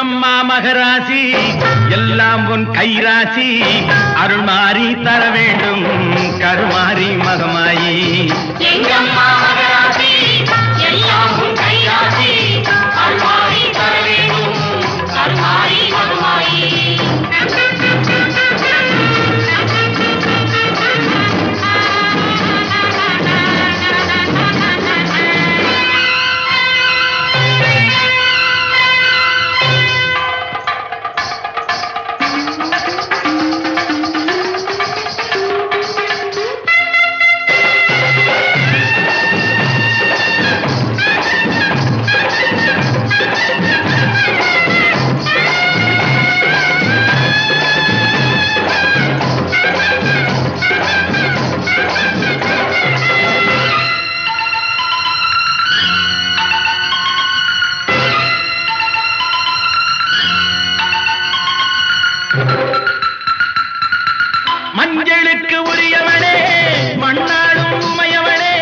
எங்கம்மா மகராசி எல்லாம் உன் கைராசி அருள் மாறி தர வேண்டும் கருமாறி மகமாயி எங்கம்மா மகராசி எல்லாம் உன் கைராசி அருள் மாறி தர வேண்டும் கருமாறி மகமாயி மஞ்சளுக்கு உரியவனே மண்ணாடும் உமையவனே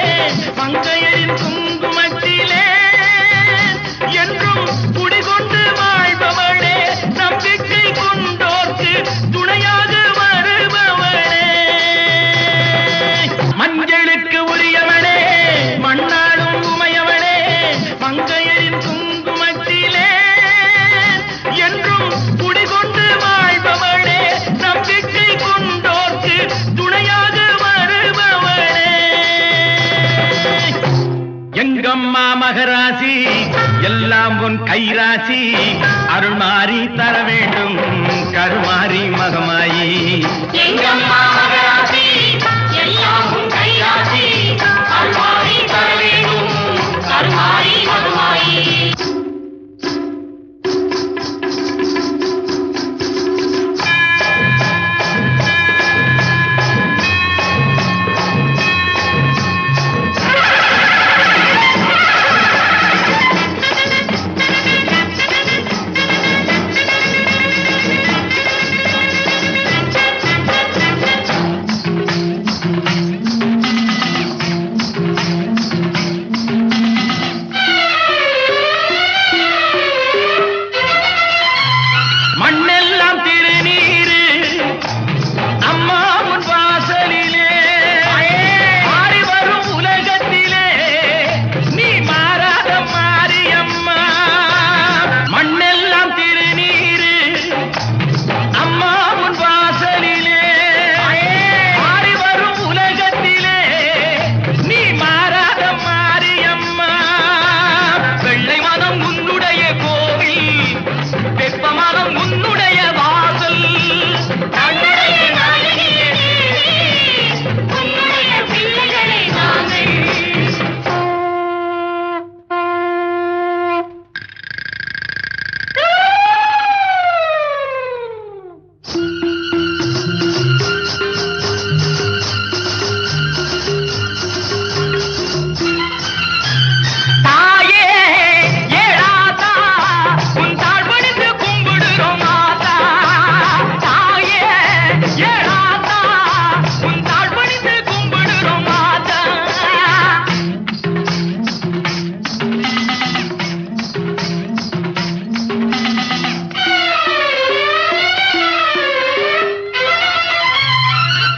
மங்கையரின் குங்குமத்திலே என்றும் குடிகொண்டு வாழ்பவனே நம்பிக்கை கொண்டோர்க்கு துணையாக வருபவனே மஞ்சளுக்கு உரியவனே மண்ணாடும் உமையவனே மங்கையரின் குங்குமத்திலே என்றும் குடிகொண்டு வாழ்பவனே நம்பிக்கை கொண்டோர்க்கு துணையாக வருபவனே எங்கம்மா மகராசி எல்லாம் உன் கைராசி அருள் மாறி தர வேண்டும் கருமாறி மகமாயி எங்கம்மா மகராசி எல்லாம் உன் கைராசி அருள் மாறி தர வேண்டும் கருமாறி மகமாயி மண்ணெல்லாம் திருநீரு அம்மா உன் வாசலிலே மாறி வரும் உலகத்திலே நீ மாறாத மாரியம்மா மண்ணெல்லாம் திருநீரு அம்மா உன் வாசலிலே மாறி வரும் உலகத்திலே நீ மாறாத மாரியம்மா வெள்ளை மனம் உன்னுடைய கோவில் வெப்பமனம் உன்னுடைய வாசல் தன்னுடைய நாயகியே உன்னுடைய பிள்ளைகளை நாங்கள் தாயே ஏழாதா உன் தாழ் பணிந்து கும்பிடுறோம் மாதா தாயே ஏழாதா உன் தாழ் பணிந்து கும்பிடுறோம் மாதா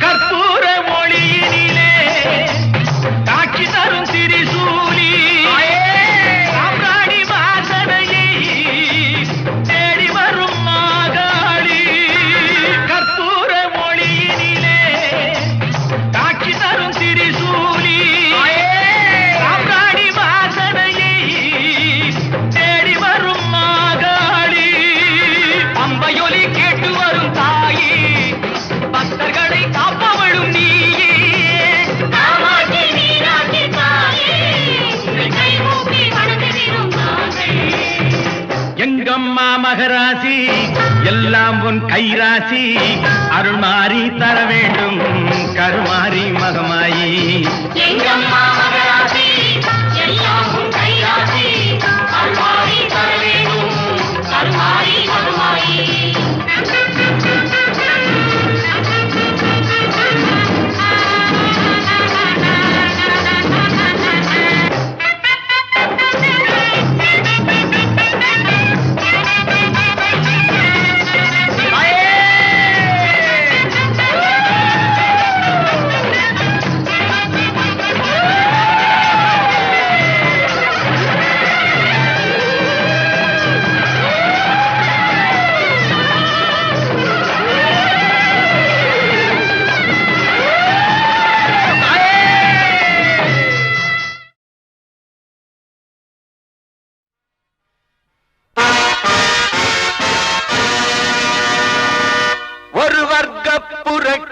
கற்பூர மொழியினிலே காட்சி தரும் திரிசூலி சாம்பிராணி வாசனையை தேடி வரும் மாகாளி கற்பூர மொழியினிலே காட்சி தரும் திரிசூலி சாம்பிராணி வாசனையை தேடி வரும் மாகாளி அம்பையொலி கேட்டு வரும் தாயே பக்தர்களை காப்பவளும் நீயே காமாட்சி மீனாட்சி தாயே உன்னை கைகூப்பி வணங்குகிறோம் நாங்கள் எங்கம்மா மகராசி எல்லாம் உன் கைராசி அருள் மாறி தர வேண்டும் கருமாறி மகமாயி எங்கம்மா மகராசி எல்லாம் உன் கைராசி அருள் மாறி தர வேண்டும் கருமாறி மகமாயி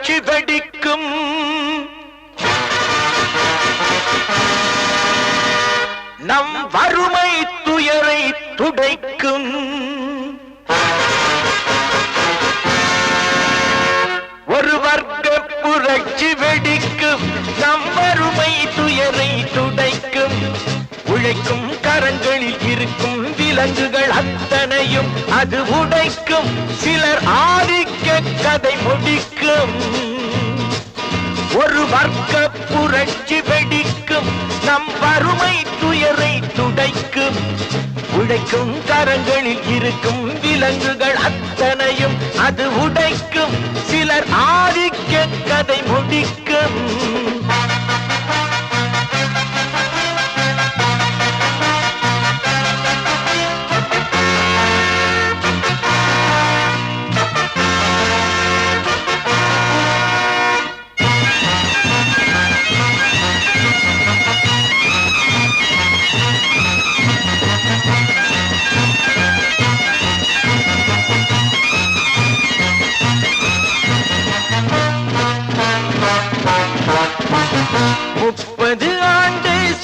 புரட்சி வெடிக்கும். நம் வறுமை துயரை துடைக்கும். ஒரு வர்க்க புரட்சி வெடிக்கும். நம் வறுமை துயரை துடைக்கும். உழைக்கும் கரங்களில் இருக்கும் விலங்குகள் அத்தனையும் அது உடைக்கும். சிலர் ஆதிக்க கதை முடிக்கும். ஒரு வர்க்க புரட்சி வெடிக்கும். நம் வறுமை துயரை துடைக்கும். உழைக்கும் கரங்களில் இருக்கும் விலங்குகள் அத்தனையும் அது உடைக்கும். சிலர் ஆதிக்க கதை முடிக்கும்.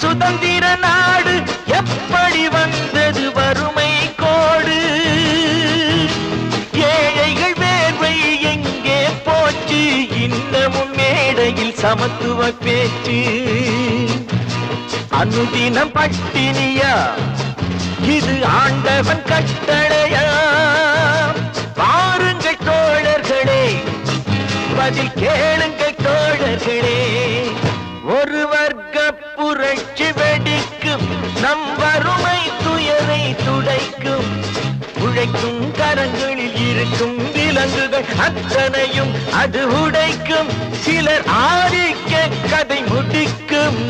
சுதந்திர நாடு எப்படி வந்தது வறுமை கோடு? ஏழைகள் வேர்வை எங்கே போச்சு? இன்னமும் மேடையில் சமத்துவ பேச்சு. அனுதினம் பட்டினியா? இது ஆண்டவன் கட்டளையா? பாருங்கள் தோழர்களே, பதில் கேளுங்கள் தோழர்களே. ஒரு வர்க்க புரட்சி வெடிக்கும். நம் வறுமை துயரை துடைக்கும். உழைக்கும் கரங்களில் இருக்கும் விலங்குகள் அத்தனையும் அது உடைக்கும். சிலர் ஆதிக்க கதை முடிக்கும்.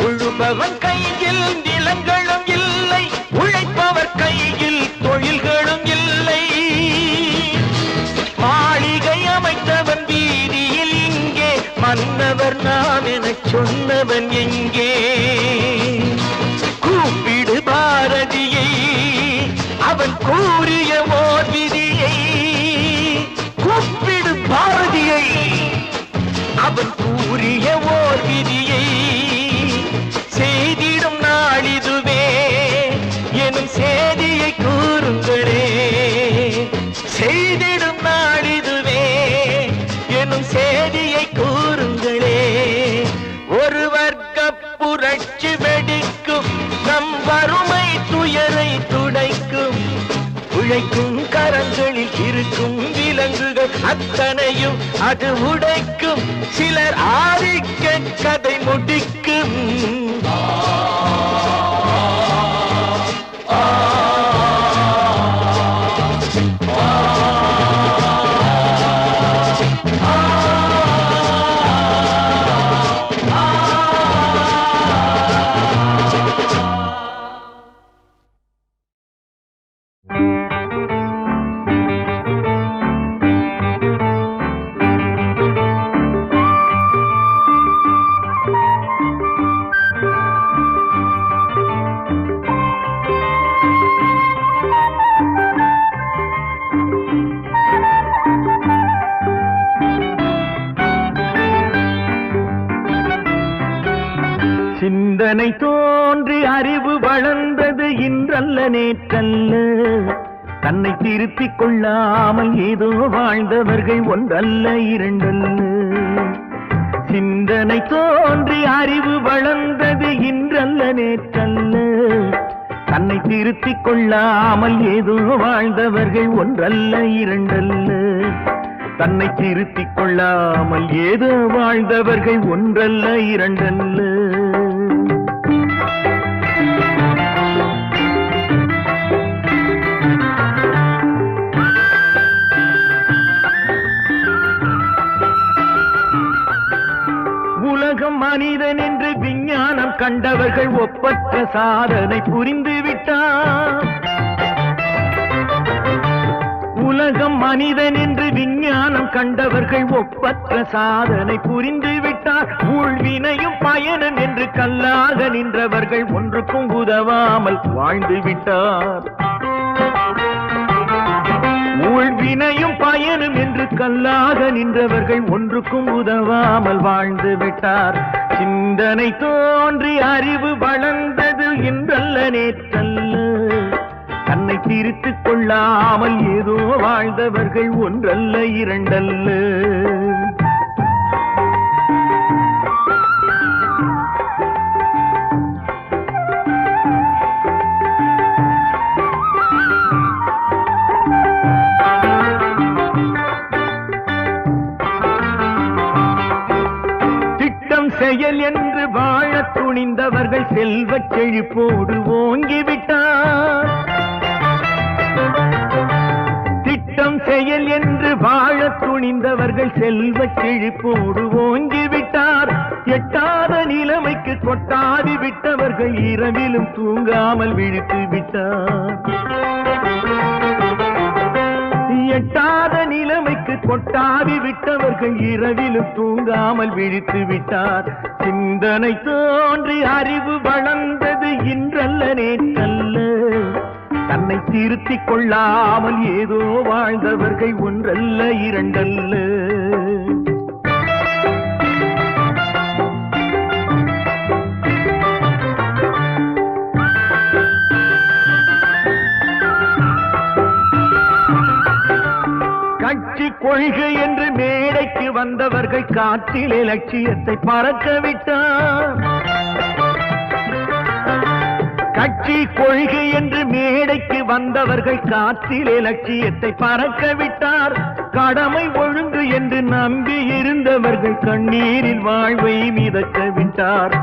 உழுபவன் கையில் நிலங்களும் இல்லை. உழைப்பவர் கையில் தொழில்களும் இல்லை. மாளிகை அமைத்தவன் வீதியில் இங்கே. மன்னவர் நான் எனச் சொன்னவன் எங்கே? கூப்பிடு பாரதியை, அவன் கூறிய ஓர் விதியை. கூப்பிடு பாரதியை, அவன் கூறிய ஓர் விதியை. செய்திடும் நாளிதுவே எனும் செய்தியை கூறுங்களே. செய்திடும் நாளிதுவே எனும் செய்தியை கூறுங்களே. ஒரு வர்க்க புரட்சி வெடிக்கும். நம் வறுமை துயரை துடைக்கும். உழைக்கும் கரங்களில் இருக்கும் விலங்குகள் அத்தனையும் அது உடைக்கும். சிலர் ஆதிக்க கதை முடிக்கும். சிந்தனை தோன்றி அறிவு வளர்ந்தது இன்றல்ல நேற்றல்ல. தன்னை திருத்திக் கொள்ளாமல் ஏதோ வாழ்ந்தவர்கள் ஒன்றல்ல இரண்டல்ல. சிந்தனை தோன்றி அறிவு வளர்ந்தது இன்றல்ல நேற்றல்ல. தன்னை திருத்திக் கொள்ளாமல் ஏதோ வாழ்ந்தவர்கள் ஒன்றல்ல இரண்டல்ல. தன்னை திருத்திக் கொள்ளாமல் ஏதோ வாழ்ந்தவர்கள் ஒன்றல்ல இரண்டல்ல. உலகம் மனிதன் என்று விஞ்ஞானம் கண்டவர்கள் ஒப்பற்ற சாதனை புரிந்து விட்டார். உலகம் மனிதன் என்று விஞ்ஞானம் கண்டவர்கள் ஒப்பற்ற சாதனை புரிந்து விட்டார். ஊழ்வினையும் பயணம் என்று கல்லாக நின்றவர்கள் ஒன்றுக்கும் உதவாமல் வாழ்ந்து விட்டார். ஊழ்வினையும் பயணம் என்று கல்லாக நின்றவர்கள் ஒன்றுக்கும் உதவாமல் வாழ்ந்து விட்டார். சிந்தனை தோன்றி அறிவு வளர்ந்தது இன்றல்ல நேற்றல்ல. தன்னை திருத்திக் கொள்ளாமல் ஏதோ வாழ்ந்தவர்கள் ஒன்றல்ல இரண்டல்ல. செயல் என்று வாழ துணிந்தவர்கள் செல்வச் செழிப்போடு ஓங்கிவிட்டார். திட்டம் செயல் என்று வாழ துணிந்தவர்கள் செல்வச் செழிப்போடு ஓங்கிவிட்டார். எட்டாத நிலைமைக்கு கொட்டாதி விட்டவர்கள் இரவிலும் தூங்காமல் விழித்து விட்டார். எட்டாத நிலைமைக்கு கொட்டாவி விட்டவர்கள் இரவிலும் தூங்காமல் விழித்து விட்டார். சிந்தனை தோன்றி அறிவு வளர்ந்தது இன்றல்ல நேற்றல்ல. தன்னை திருத்திக் கொள்ளாமல் ஏதோ வாழ்ந்தவர்கள் ஒன்றல்ல இரண்டல்ல. கட்சி கொள்கை என்று மேடைக்கு வந்தவர்கள் காற்றிலே லட்சியத்தை பறக்க விட்டார். கட்சி கொள்கை என்று மேடைக்கு வந்தவர்கள் காற்றிலே லட்சியத்தை பறக்க விட்டார். கடமை ஒழுங்கு என்று நம்பி இருந்தவர்கள் கண்ணீரில் வாழ்வை மிதக்க விட்டார்.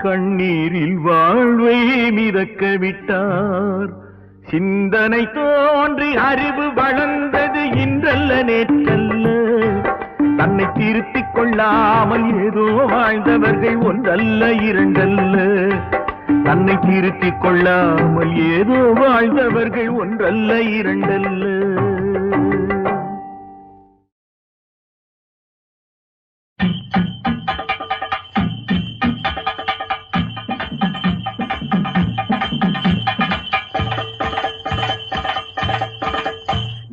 கண்ணீரில் வாழ்வை மிதக்க விட்டார். சிந்தனை தோன்றி அறிவு வளர்ந்தது இன்றல்ல நேற்றல்ல. தன்னை திருத்திக் கொள்ளாமல் ஏதோ வாழ்ந்தவர்கள் ஒன்றல்ல இரண்டல்ல. தன்னை திருத்திக் கொள்ளாமல் ஏதோ வாழ்ந்தவர்கள் ஒன்றல்ல இரண்டல்ல.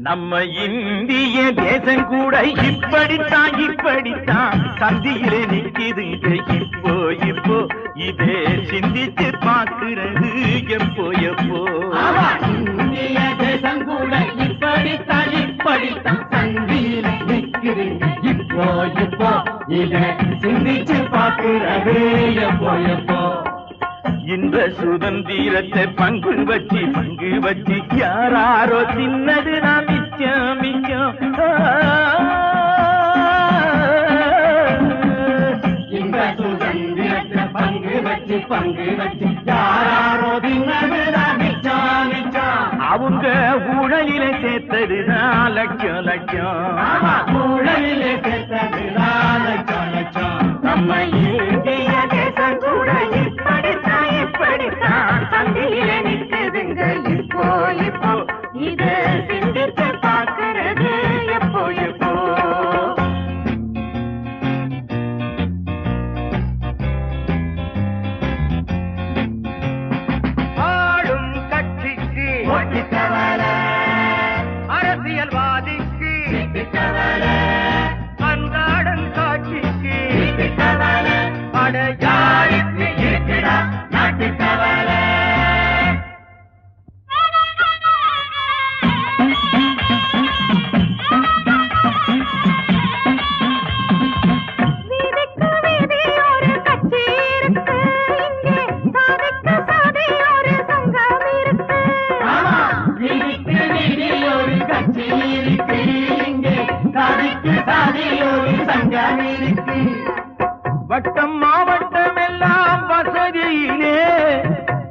நம்ம இந்திய தேசம் கூட இப்படித்தான் சந்தியிலே நிற்கிதுங்க. இப்போ இப்போ இதே சிந்திச்சு பார்க்கிறது எப்போ எப்போ. இந்திய தேசம் கூட இப்படித்தான் சந்தியிலே நிற்கிதுங்க. இப்போ இப்போ இதே சிந்திச்சு பார்க்கிறது எப்போ எப்போ. இந்த சுதந்திரத்தை பங்கு வச்சு யாராரோ தின்னது நான் மிச்சம் மிச்சம். இந்த சுதந்திரத்தை பங்கு வச்சு யாராரோ தின்னது நான் மிச்சம் மிச்சம். அவங்க ஊழலிலே சேர்த்ததுதான் லட்சம் லட்சம். ஊழலிலே சேர்த்ததுதான் லட்சம் லட்சம். நம்ம இந்திய தேசம் கூட இப்படித்தான் சந்தியிலே நிற்குதுங்க. இப்போ இப்போ இது சிந்தித்து பார்க்கிறது எப்போ எப்போ. ஆளும் கட்சிக்கு அரசியல்வாதிக்கு அன்றாடம் காட்சிக்கு அடையாருக்கு இருக்கிறா நாட்டு கவலை. வட்டம் மாவட்டம் எல்லாம் வசதியிலே,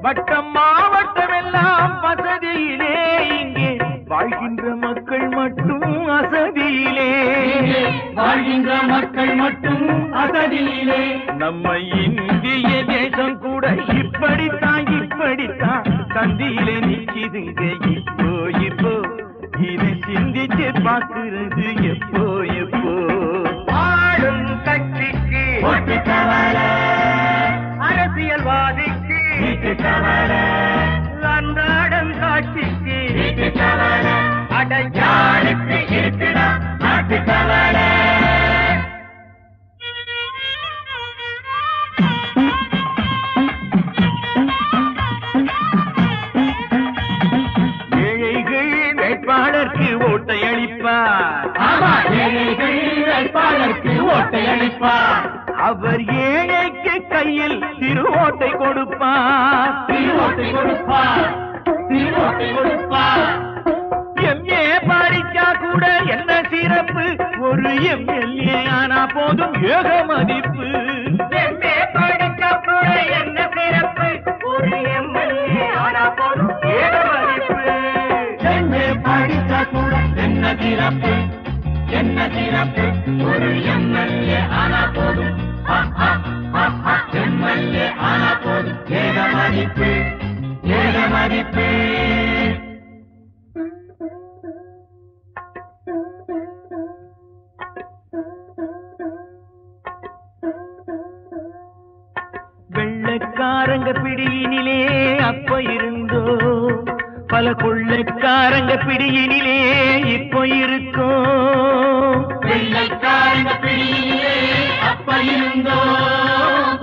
வட்டம் மாவட்டம் எல்லாம் வசதியிலே, இங்கே வாழ்கின்ற மக்கள் மட்டும் அசதியிலே. வாழ்கின்ற மக்கள் மட்டும் அசதியிலே. நம்ம இந்திய தேசம் கூட இப்படித்தான் சந்தியிலே நிக்குதுங்க இப்போ இதை சிந்திச்சு பார்க்கிறது எப்போ ஆளும் கட்சிக்கு ஓட்டு கவலை, அரசியல்வாதிக்கு வீட்டு கவலை, அன்றாடம் காட்சிக்கு வீட்டு கவலை, அடையாளுக்கு இருக்குடா நாட்டு கவலை. ஏழைகள் வேட்பாளருக்கு ஓட்டை அளிப்பார். ஆமா, ஏழைகள் வேட்பாளருக்கு ஓட்டை அளிப்பார். அவர் ஏழைக்கு கையில் திரு ஓட்டை கொடுப்பார். திருவோட்டை கொடுப்பார், திருவோட்டை கொடுப்பார். எம்ஏ படிச்சா கூட என்ன சிறப்பு, ஒரு எம்எல்ஏ ஆனா போதும் ஏக மதிப்பு. எம்ஏ படிச்சா கூட என்ன சிறப்பு, ஒரு எம்எல்ஏ ஆனா போதும் ஏக மதிப்பு. எம்ஏ படிச்சா கூட என்ன சிறப்பு, என்ன சிறப்பு, ஒரு எம்எல்ஏ ஆனா போதும், எம்எல்ஏ ஆனா போதும் ஏக மதிப்பு, ஏக மதிப்பு. வெள்ளக்காரங்க பிடியினிலே அப்ப இருந்தோ, பல கொள்ளைக்காரங்க பிடியினிலே இப்போ இருக்கோம். வெள்ளைக்காரங்க பிடியிலே அப்ப இருந்தோ,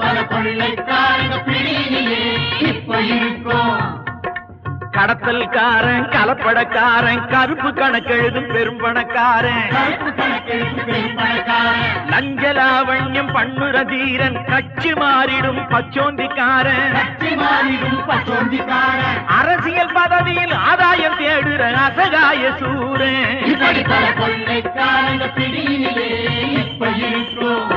பல கொள்ளைக்காரங்க பிடியிலே இப்ப இருக்கோம். கடத்தல்காரன் கலப்படக்காரன் கருப்பு கணக்கெழுதும் பெரும்பணக்காரன், கருப்பு கணக்கெழுத்து பெரும்பணக்காரன், லஞ்சலாவண்யம் பண்ணுற தீரன் கட்சி மாறிடும் பச்சோந்திக்காரன், கட்சி மாறிடும் பச்சோந்திக்காரன், அரசியல் பதவியில் ஆதாயம் தேடுற அசகாய சூரன். இப்படி பல கொள்ளைக்காரங்க பிடியிலே இப்ப இருக்கோம்.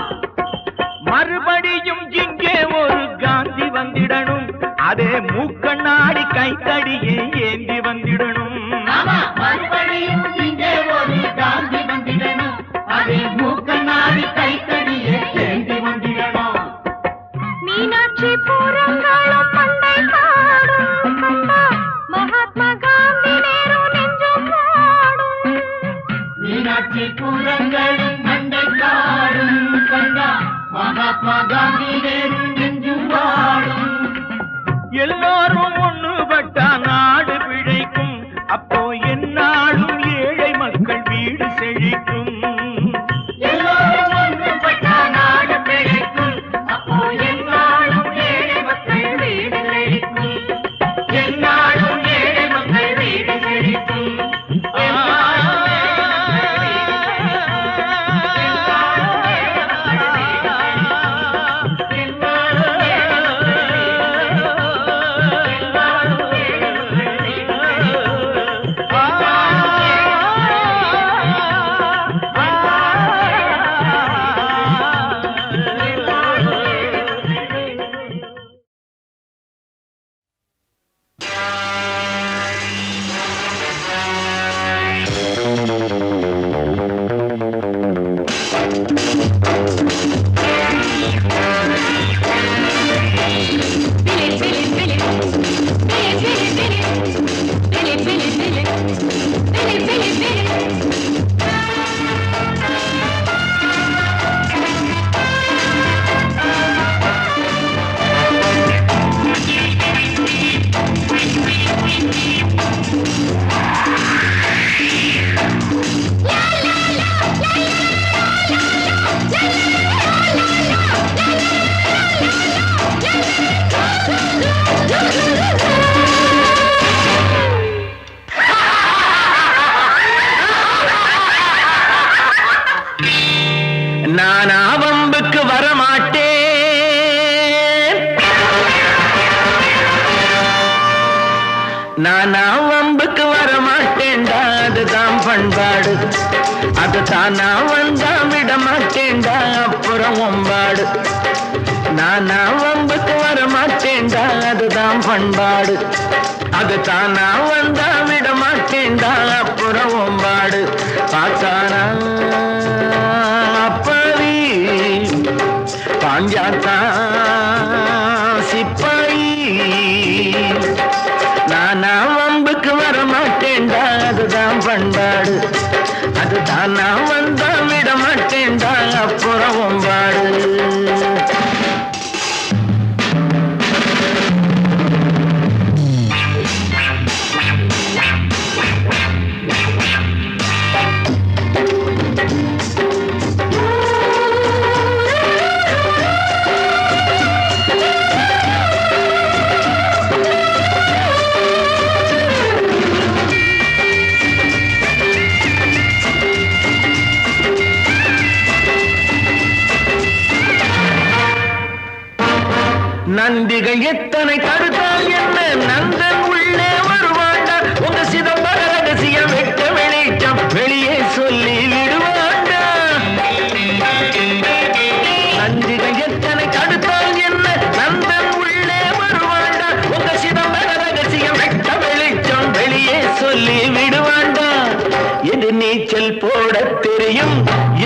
மறுபடியும் இங்கே ஒரு காந்தி வந்திடணும், அதே மூக்கண்ணாடி கைத்தடியே ஏந்தி வந்திடணும். ஆமா, மறுபடியும் இங்கே ஒரு காந்தி வந்திடணும், அதே மூக்கநாடி கைத்தடியே ஏந்தி வந்திடணும். மீனாட்சி பூரங்களும் பண்டை பாடும் கண்டா, மகாத்மா காந்தி நேரு நெஞ்சும் பாடும். மீனாட்சி பூரங்களும் மண்டை காடும் கண்டா, மகாத்மா காந்தி நேரு நெஞ்சும் வாடும். எல்லாரும் ஒண்ணுபட்டா நாடு பிழைக்கும், அப்போ எந்நாளும் ஏழை மக்கள் வீடு செழிக்கும். எல்லோரும் ஒன்றுபட்டா நாடு பிழைக்கும், அப்போ எந்நாளும் ஏழை மக்கள் வீடு செழிக்கும், எந்நாளும் ஏழை மக்கள் வீடு செழிக்கும். நான் ஆவம்புக்கு வரமாட்டேன், நான் ஆவம்புக்கு வரமாட்டேன்டா, அதுதான் பண்பாடு, அது தானா வந்தா விட மாட்டேன்டா அப்புறம் ஒம்பாடு. நான் ஆவம்புக்கு வரமாட்டேன்டா, அதுதான் பண்பாடு, அது தானா வந்தா விட மாட்டேன்டா அப்புறம் ஒம்பாடு. பார்த்தானா பாஞ்சாத்தா சிப்பாயி நானா வம்புக்கு வர மாட்டேன்டா அதுதான் பண்பாடு அதுதான் நான் வந்தா விட மாட்டேன்டா அப்புறம் வம்பாடு நந்திகள் எத்தனை தடுத்தால் என்ன நந்தன் உள்ளே வருவாண்டா உங்க சிதம்பர ரகசியம் வெட்ட வெளிச்சம் வெளியே சொல்லி விடுவாண்டா நந்திகள் எத்தனை தடுத்தால் என்ன நந்தன் உள்ளே வருவாண்டா உங்க சிதம்பர ரகசியம் வெட்ட வெளிச்சம் வெளியே சொல்லி விடுவாண்டா எதிர் நீச்சல் போட தெரியும்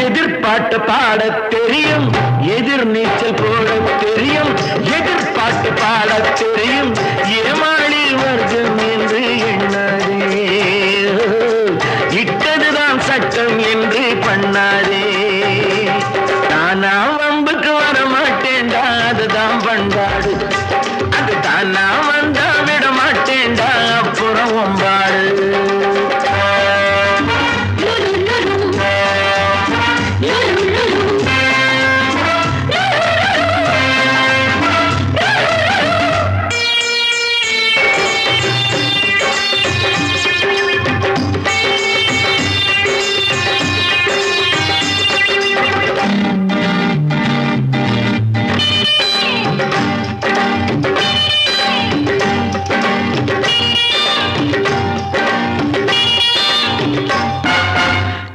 எதிர்பாட்டு பாட தெரியும் எதிர் நீச்சல் போட தெரியும் எதிர்பாட்டு பாட தெரியும் ஏமாளி வர்க்கம் என்று எண்ணாதே இட்டதுதான் சட்டம் என்று பண்ணாதே நானா வம்புக்கு வர மாட்டேன்டா அதுதான் பண்பாடு அதுதான் நான் வந்தா விட மாட்டேன்டா அப்புறம் வம்பாடு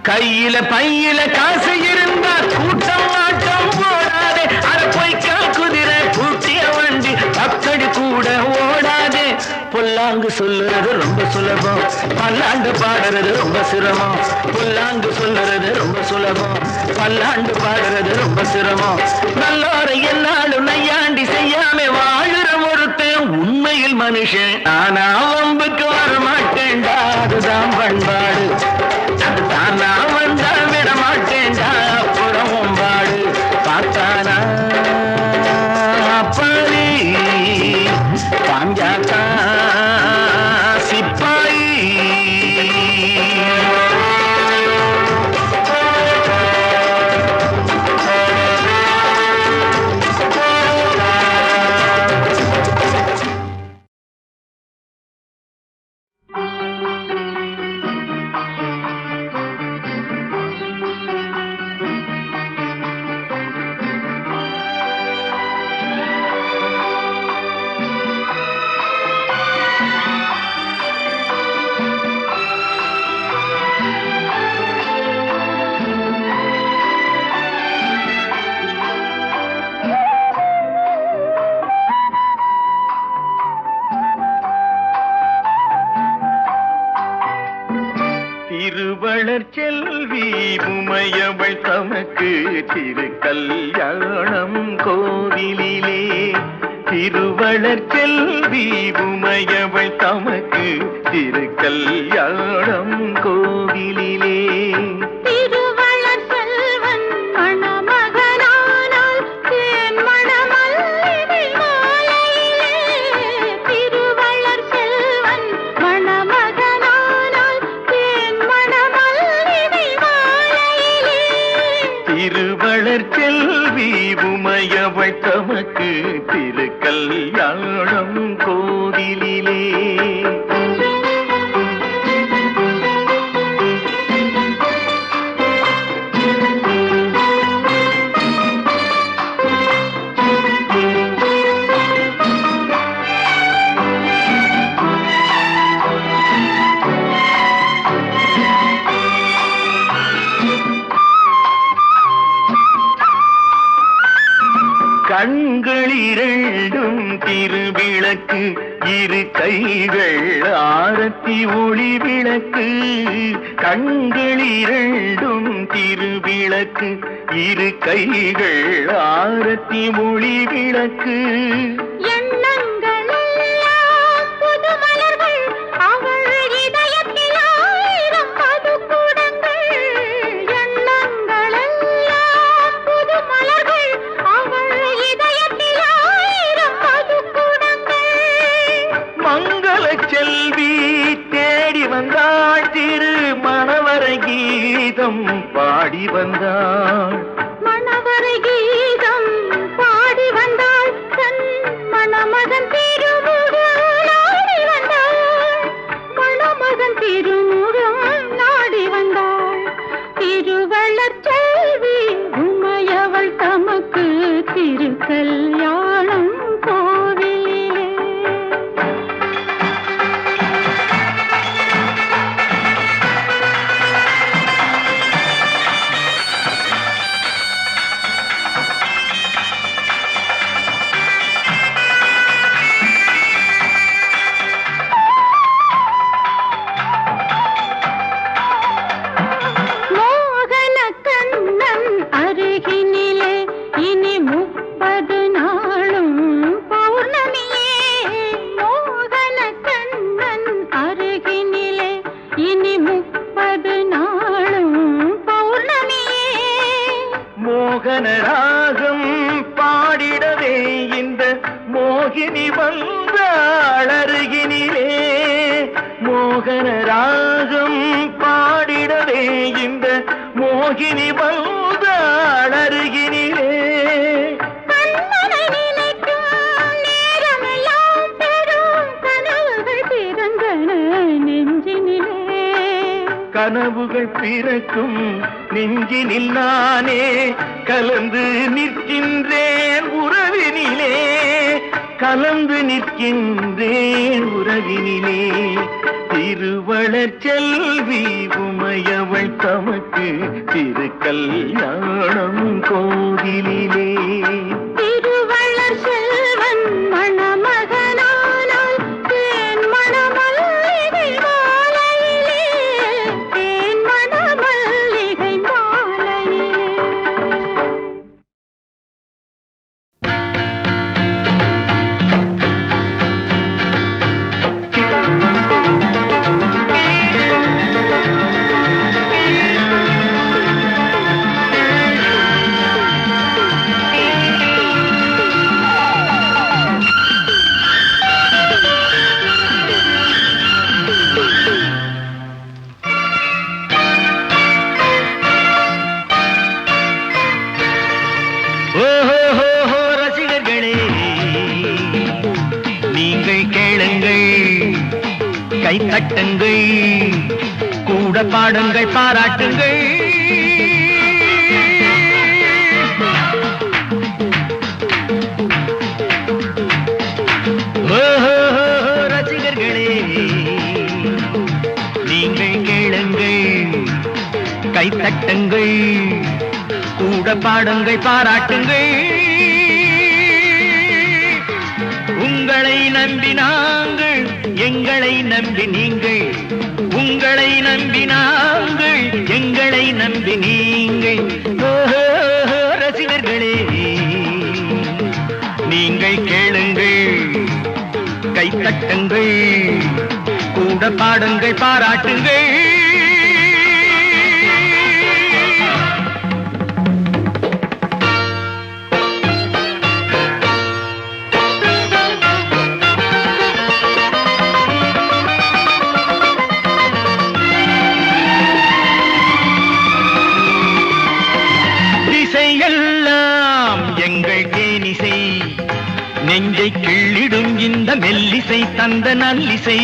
கையில பையில காசு இருந்தா கூட்டம் ஆட்டம் போடாதே அரை பொய்க்கா குதிரை பூட்டிய வண்டி பக்கடி கூட ஓடாதே புல்லாங்கு சொல்லுறது ரொம்ப சுலபம் பல்லாண்டு பாடுறது ரொம்ப சிரமம் புல்லாங்கு சொல்லுறது ரொம்ப சுலபம் பல்லாண்டு பாடுறது ரொம்ப சிரமம் நல்லோரை என்னாலும் நையாண்டி செய்யாம வாழுற ஒருத்தன் உண்மையில் மனுஷன் ஆனா வம்புக்கு வர மாட்டேன்டா அதுதான் பண்பாடு அதுதான் நான் வந்தா விட மாட்டேன்டா அப்புறம் வம்பாடு பார்த்தானா பாரி பாஞ்சாத்தா சிப்பாயி திருவளர் செல்வி உமையவள் தமக்கு திருக்கல்யாணம் கோவிலிலே திருவளர் செல்வி உமையவள் தமக்கு திருக்கல்யாணம் கோவிலிலே திருவளர் செல்வன் மணமகனானால் தேன் மணமல்லிகை மாலையிலே திருவளர் செல்வன் மணமகனானால் தேன் மணமல்லிகை மாலையிலே திருவளர் செல்வி உமையவள் தமக்கு திருக்கல்யாணம் கோவிலிலே கண்கள் இரண்டும் திருவிளக்கு இரு கைகள் ஆரத்தி ஒளி விளக்கு கண்கள் இரண்டும் திருவிளக்கு இரு கைகள் ஆரத்தி மொழி விளக்கு எண்ணங்கள் எல்லாம் புது மலர்கள் அவள் இதயத்தில் ஆயிரம் மதுக்குடங்கள் எண்ணங்கள் எல்லாம் புது மலர்கள் அவள் இதயத்தில் ஆயிரம் மதுக்குடங்கள் மங்கள செல்வி தேடி வந்தாள் திரு மணவரை கீதம் பாடி வந்தாள் மணவரை கீதம் பாடி வந்தாள் தன் மணமகன் திருமுகம் நாடி வந்தாள் மணமகன் திருமுகம் நாடி வந்தாள் திருவள்ளற் செல்வி உமையவள் தமக்கு திருக்கல்யாணம் கோவிலிலே மோகன கண்ணன் அருகினிலே இனி 30 நாளும் பௌர்ணமியே மோகன கண்ணன் அருகினிலே இனி 30 நாளும் பௌர்ணமியே மோகன ராகம் பாடிடவே இந்த மோகினி வந்தாள் அருகினிலே மோகன ராகம் பாடிடவே இந்த மோகினி வந்தாள் அருகினிலே கண்ணனை நினைக்கும் நேரமெல்லாம் பெரும் கனவுகள் பிறந்தன நெஞ்சினிலே கனவுகள் பிறக்கும் நெஞ்சினில் நானே கலந்து நிற்கின்றேன் உறவினிலே கலந்து நிற்கின்றேன் உறவினிலே திருவளர் செல்வி உமையவள் தமக்கு திருக்கல்யாணம் கோவிலிலே திருவள்ளற் செல்வன் மணமகனானால் தேன் மணமல்லிகை மாலையிலே தேன் மணமல்லிகை மாலையிலே ஓஹோ ரசிகர்களே நீங்கள் கேளுங்கள் கைத்தட்டுங்கள் கூட பாடுங்கள் பாராட்டுங்கள் ஓஹோ ரசிகர்களே நீங்கள் கேளுங்கள் கைத்தட்டுங்கள் கூட பாடுங்கள் பாராட்டுங்கள் உங்களை நம்பி நாங்கள் எங்களை நம்பி நீங்கள் உங்களை நம்பி நாங்கள் எங்களை நம்பி நீங்கள் ஓஹோ ரசிகர்களே நீங்கள் கேளுங்கள் கைத்தட்டுங்கள் கூட பாடுங்கள் பாராட்டுங்கள் இசையெல்லாம் எங்கள் தேனிசை நெஞ்சை கிள்ளிடும் இந்த மெல்லிசை தந்த நல்லிசை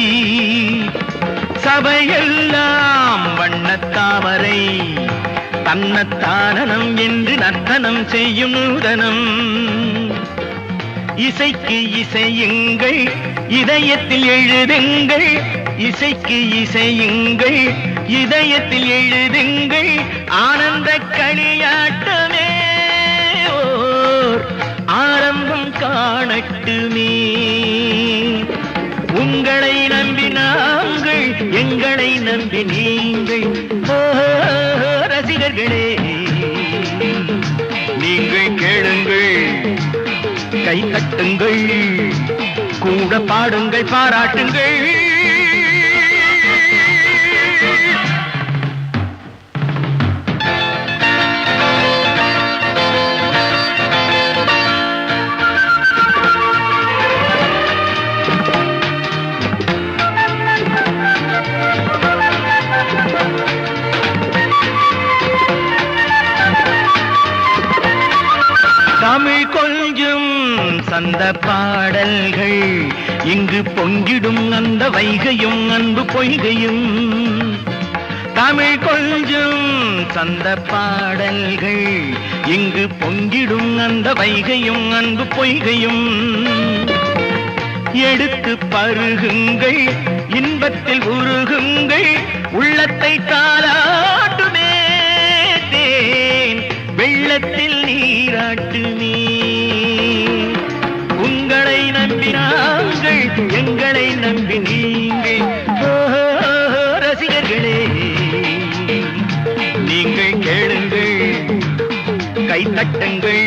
சபையெல்லாம் வண்ணத்தாமரை தன்னத்தானனம் என்று நர்த்தனம் செய்யும் நூதனம் இசைக்கு இசையுங்கள் இதயத்தில் எழுதுங்கள் இசைக்கு இசையுங்கள் இதயத்தில் எழுதுங்கள் ஆனந்த களியாட்டமே ஓர் ஆரம்பம் காணட்டுமே உங்களை நம்பி நாங்கள் எங்களை நம்பி நீங்கள் ரசிகர்கள் கை தட்டுங்கள் கூட பாடுங்கள் பாராட்டுங்கள் தமிழ் கொஞ்சும் சந்த பாடல்கள் இங்கு பொங்கிடும் அந்த வைகையும் அன்பு பொய்கையும் தமிழ் கொஞ்சும் சந்த பாடல்கள் இங்கு பொங்கிடும் அந்த வைகையும் அன்பு பொய்கையும் எடுத்து பருகுங்கள் இன்பத்தில் உருகுங்கள் உள்ளத்தை தாளாட்டுமே தேன் வெள்ளத்தில் நீராட்டுமே உங்களை நம்பி நாங்கள் எங்களை நம்பி நீங்கள் ரசிகர்களே நீங்கள் கேளுங்கள் கை தட்டுங்கள்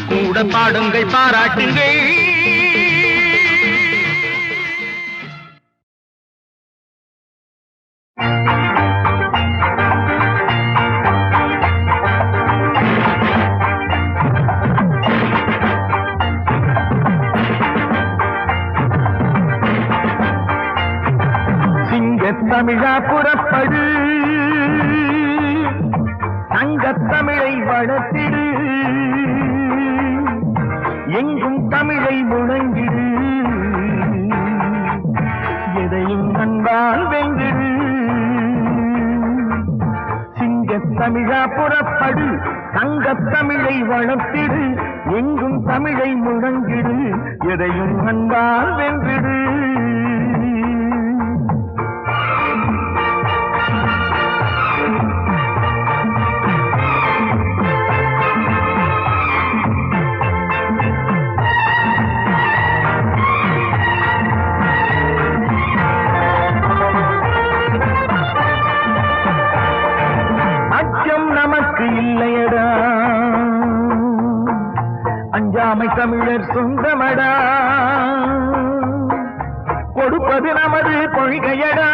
கூட பாடுங்கள் பாராட்டுங்கள் தமிழா புறப்படு சங்கத்தமிழை வளர்த்திடு எங்கும் தமிழை முழங்கிடு எதையும் அன்பால் வென்றிடு சிங்கத்தமிழா புறப்படு சங்கத்தமிழை வளர்த்திடு எங்கும் தமிழை முழங்கிடு எதையும் அன்பால் வென்றிடு இல்லையடா அஞ்சாமை தமிழர் சொந்தமடா கொடுப்பது நமது கொள்கையடா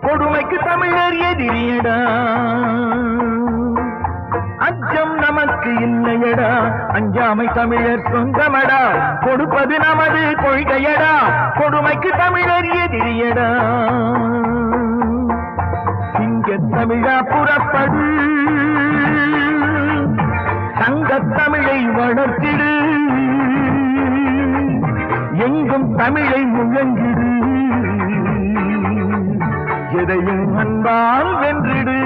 கொடுமைக்கு தமிழர் எதிரியடா அச்சம் நமக்கு இல்லையடா அஞ்சாமை தமிழர் சொந்தமடா கொடுப்பது நமது கொள்கையடா கொடுமைக்கு தமிழர் எதிரியடா தமிழா புறப்படு சங்கத்தமிழை வளர்த்திடு எங்கும் தமிழை முழங்கிடு எதையும் அன்பால் வென்றிடு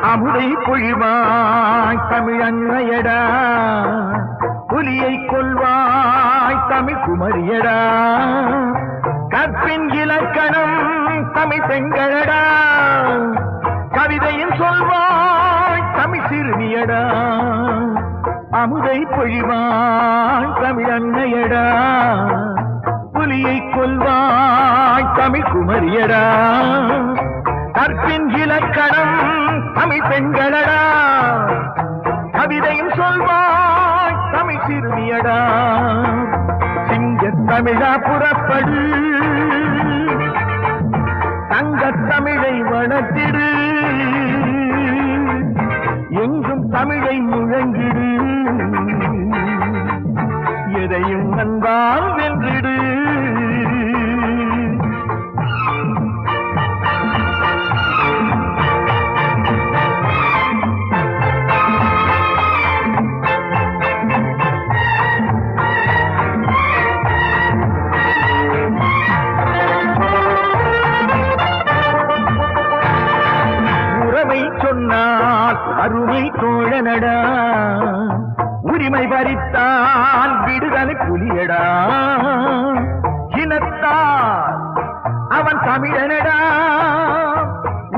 அமுதை பொழிவாய் தமிழன்னையடா புலியை கொள்வாய் தமிழ் குமரியடா கற்பின் இலக்கணம் தமிழ் பெண்களடா கவிதையும் சொல்வாய் தமிழ் சிறுமியடா அமுதை பொழிவாய் தமிழன்னையடா புலியை கொள்வாய் தமிழ் குமரியடா கற்பின் இலக்கணம் தமிழ் பெண்களடா கவிதையும் சொல்வாய் தமிழ் சிறுமியடா சிங்கத் தமிழா புறப்படு சங்கத்தமிழை வளர்த்திடு எங்கும் தமிழை முழங்கிடு எதையும் அன்பால் வென்றிடு சொன்னால் அருமை தோழனடா உரிமை பறித்தால் விடுதலை புலியடா இனத்தால் அவன் தமிழனடா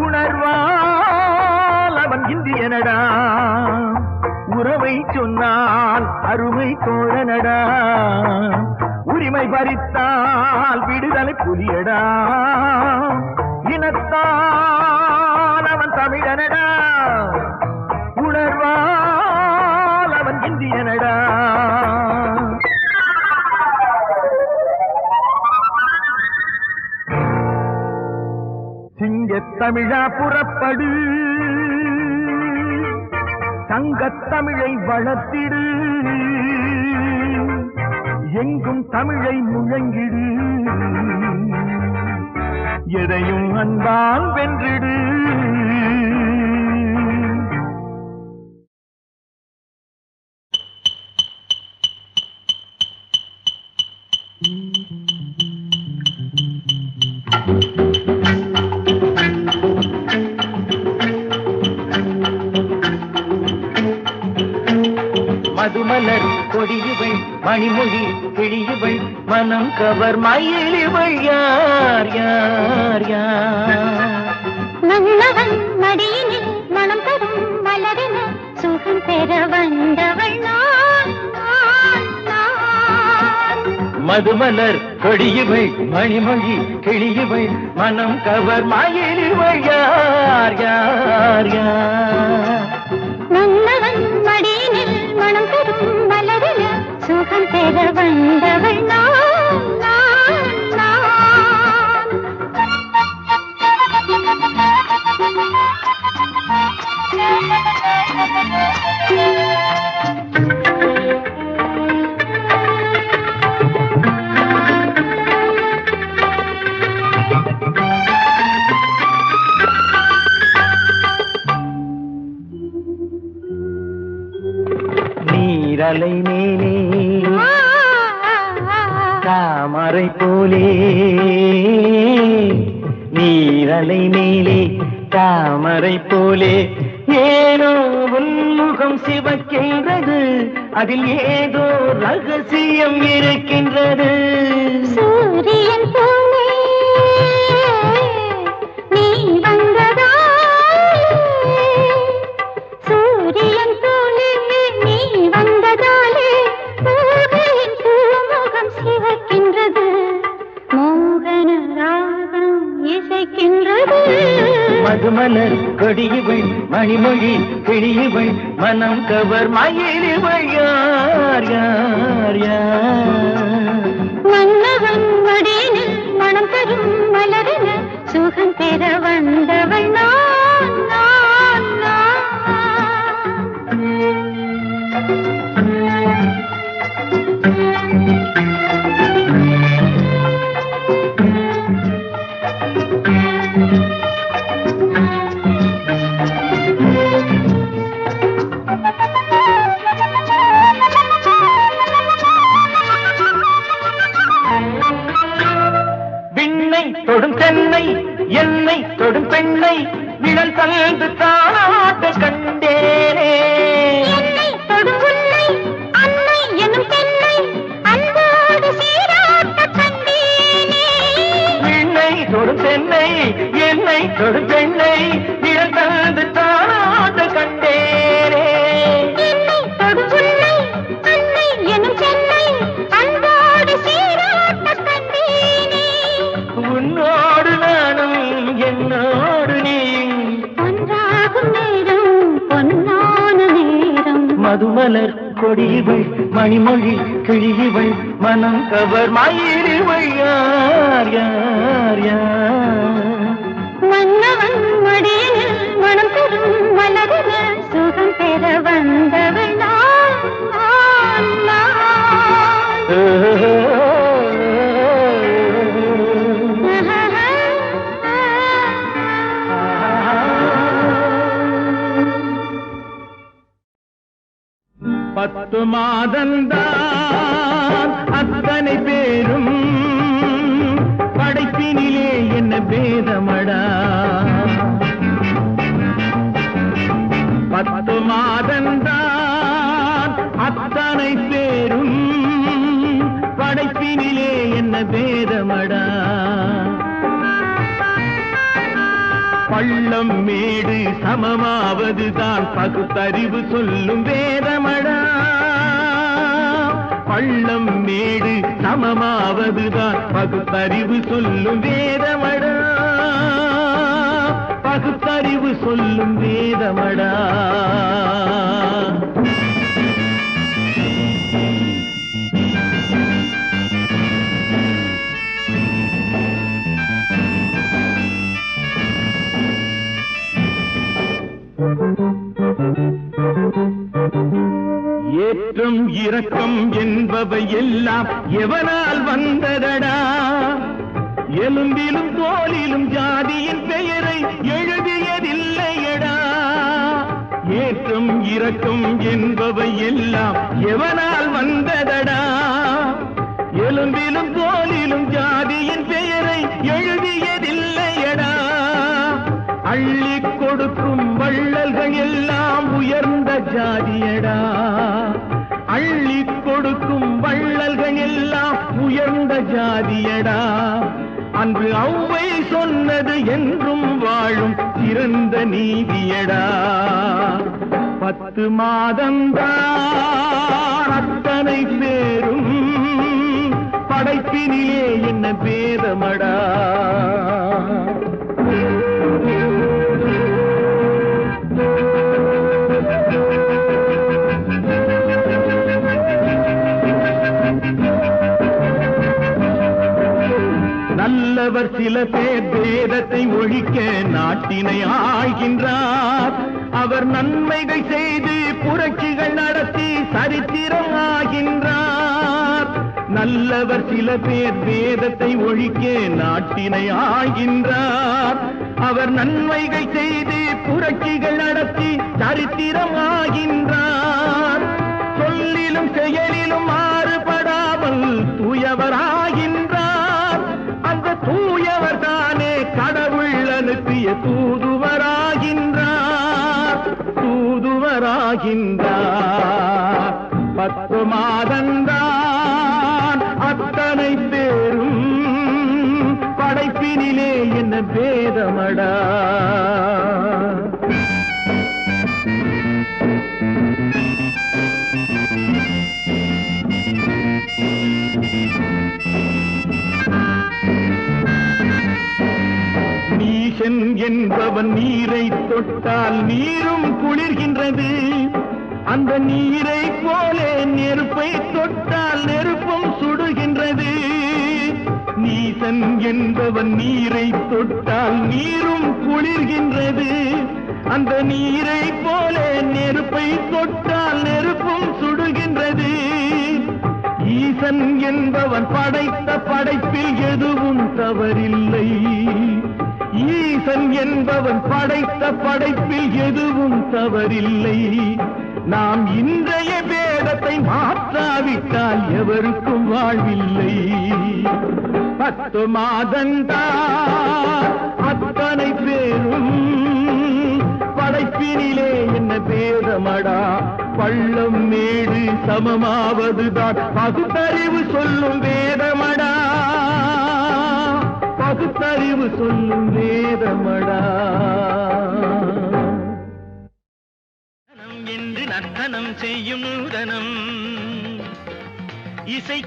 உணர்வால் அவன் இந்தியனடா உறவை உண்மை சொன்னால் அருமை தோழனடா, உரிமை பறித்தால் விடுதலை புலியடா, இனத்தால் அவன் தமிழனடா, உணர்வால் அவன் இந்தியனடா. சிங்கத்தமிழா புறப்படு, சங்கத்தமிழை வளர்த்திடு, எங்கும் தமிழை முழங்கிடு, எதையும் அன்பால் வென்றிடு. மதுமலர் கொடியுவள் மணிமொழி கிழியுவள் மனம் கவர் மயிலிவள் யார் யார் யார். மன்னவன் மடியினில் மனம் தரும் மலரின சுகம் பெற வந்தவள் நான் நான் நான். மதுமலர் கொடியுவள் மணிமொழி கிழியுவள் மனம் கவர் மயிலிவள் யார் யார் யார். மன்னவன் மடியினில் மனம் தரும் மலரின சுகம் பெற வந்தவள் நான் நான் நான். நீரலை மேலே தாமரை போலே, நீரலை மேலே தாமரை போலே, ஏனோ உன்முகம் சிவக்கின்றது, அதில் ஏதோ ரகசியம் இருக்கின்றது. சூரியன் போலே நீ வந்ததாலே, சூரியன் போலே நீ வந்ததாலே, பூவின் பூமுகம் சிவக்கின்றது, மோகன ராகம் இசைக்கின்றது. மதுமலர் கொடியுவள் மணிமொழி கிழியுவள் மனம் கவர் மயிலிவள் யார் யார் யார். மன்னவன் மடியினில் மனம் தரும் மலரின சுகம் பெற வந்தவள் நான் நான் நான். விண்ணை தொடும் தென்னை என்னை தொடும் பெண்ணை நிழல் தந்து தானாட்ட கண்டேனே. என்னை தொடும் உன்னை அன்னை எனும் பெண்ணை அன்போடு சீராட்ட கண்டேனே. விண்ணை தொடும் தென்னை என்னை தொடும் பெண்ணை நிழல் தந்து தானாட்ட கண்டேனே. என்னை தொடும் உன்னை அன்னை எனும் பெண்ணை அன்போடு சீராட்ட கண்டேனே. உன்னோடு நானும் என்னோடு நீயும் ஒன்றாகும் நேரம் பொன்னான நேரம். மதுமலர் கொடியுவள் மணிமொழி கிழியுவள் மனம் கவர் மயிலிவள் யார் யார் யார். மன்னவன் மடியினில் மனம் தரும் மலரின சுகம் பெற வந்தவள் நான் நான் நான். பத்து மாதந்தான் அத்தனை பேரும் படைப்பினிலே என்ன பேதமடா. 10 மாதந்தான் அத்தனை பேரும் படைப்பினிலே என்ன பேதமடா. பள்ளம் மேடு சமமாவதுதான் பகுத்தறிவு சொல்லும் வேதமடா. பள்ளம் மேடு சமமாவதுதான் பகுத்தறிவு சொல்லும் வேதமடா. பகுத்தறிவு சொல்லும் வேதமடா. ஏற்றம் இரக்கம் என்பவை எல்லாம் எவனால் வந்ததடா. எலும்பிலும் தோலிலும் ஜாதியின் பெயரை எழுதியதில்லையடா. ஏற்றம் இரக்கம் என்பவை எல்லாம் எவனால் வந்ததடா. எலும்பிலும் தோலிலும் ஜாதியின் பெயரை எழுதியதில்லையடா. அள்ளி கொடுக்கும் வள்ளல்கள் எல்லாம் உயர்ந்த ஜாதியடா. அள்ளி கொடுக்கும் வள்ளல்கள் எல்லாம் உயர்ந்த ஜாதியடா. அன்று ஔவை சொன்னது என்றும் வாழும் சிறந்த நீதியடா. 10 மாதம்தான் அத்தனை பேரும் படைப்பினிலே என்ன பேதமடா. நல்லவர் சில பேர் வேதத்தை ஒழிக்க நாட்டினை ஆள்கின்றார். அவர் நன்மைகள் செய்து புரட்சிகள் நடத்தி சரித்திரம் ஆகின்றார். நல்லவர் சில பேர் வேதத்தை ஒழிக்க நாட்டினை ஆள்கின்றார். அவர் நன்மைகள் செய்து புரட்சிகள் நடத்தி சரித்திரம் ஆகின்றார். சொல்லிலும் செயலிலும் மாறுபடாமல் தூயவராகின்றார். அந்த தூயவர் தானே கடவுள் அனுப்பிய தூதுவராகின்றார். தூதுவராகின்றார். 10 மாதந்தான் அத்தனை பேரும் படைப்பினிலே என்ன பேதமடா. நீசன் என்பவன் நீரை தொட்டால் நீரும் குளிர்கின்றது. அந்த நீரை போலே நெருப்பை தொட்டால் நெருப்பும் சுடுகின்றது. நீசன் என்பவன் நீரை தொட்டால் நீரும் குளிர்கின்றது. அந்த நீரை போலே நெருப்பை தொட்டால் நெருப்பும் சுடுகின்றது. ஈசன் என்பவன் படைத்த படைப்பில் எதுவும் தவறில்லை. ஈசன் என்பவன் படைத்த படைப்பில் எதுவும் தவறில்லை. நாம் இன்றைய வேதத்தை மாற்றாவிட்டால் எவருக்கும் வாழ்வில்லை. 10 மாதந்தான் அத்தனை பேரும் படைப்பினிலே என்ன பேதமடா. பள்ளம் மேடு சமமாவதுதான் பகுத்தறிவு சொல்லும் வேதமடா. பகுத்தறிவு சொல்லும் வேதமடா. என்று நர்த்தனம் செய்யும் நூதனம் இசை